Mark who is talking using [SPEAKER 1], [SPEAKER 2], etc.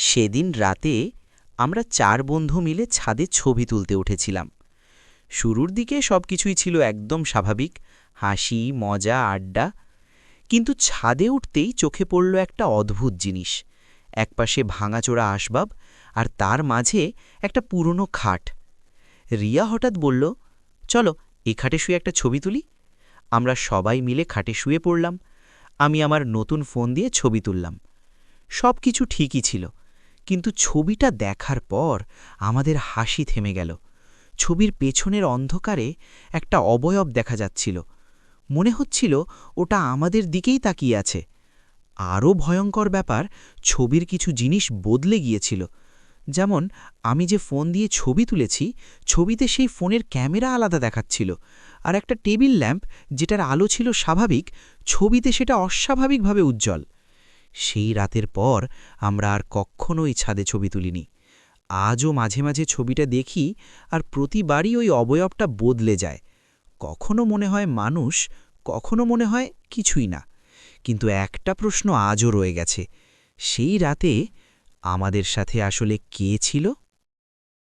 [SPEAKER 1] সেদিন রাতে আমরা ৪ বন্ধু মিলে ছাদে ছবি তুলতে উঠেছিলাম। শুরুর দিকে সবকিছুই ছিল একদম স্বাভাবিক, হাসি, মজা, আড্ডা। কিন্তু ছাদে উঠতেই চোখে পড়ল একটা অদ্ভুত জিনিস। একপাশে ভাঙাচোরা আসবাব, আর তার মাঝে একটা পুরনো খাট। রিয়া হঠাৎ বলল, চলো এ খাটে শুয়ে একটা ছবি তুলি। আমরা সবাই মিলে খাটে শুয়ে পড়লাম। আমি আমার নতুন ফোন দিয়ে ছবি তুললাম। সব কিছু ঠিকই ছিল, কিন্তু ছবিটা দেখার পর আমাদের হাসি থেমে গেল। ছবির পেছনের অন্ধকারে একটা অবয়ব দেখা যাচ্ছিল। মনে হচ্ছিল ওটা আমাদের দিকেই তাকিয়ে আছে। আরও ভয়ঙ্কর ব্যাপার, ছবির কিছু জিনিস বদলে গিয়েছিল। যেমন, আমি যে ফোন দিয়ে ছবি তুলেছি, ছবিতে সেই ফোনের ক্যামেরা আলাদা দেখাচ্ছিল, আর একটা টেবিল ল্যাম্প যেটার আলো ছিল স্বাভাবিক, ছবিতে সেটা অস্বাভাবিকভাবে উজ্জ্বল। সেই রাতের পর আমরা আর কখনোই ছাদে ছবি তুলিনি। আজও মাঝে মাঝে ছবিটা দেখি, আর প্রতিবারই ওই অবয়বটা বদলে যায়। কখনো মনে হয় মানুষ, কখনো মনে হয় কিছুই না। কিন্তু একটা প্রশ্ন আজও রয়ে গেছে, সেই রাতে আমাদের সাথে আসলে কে ছিল?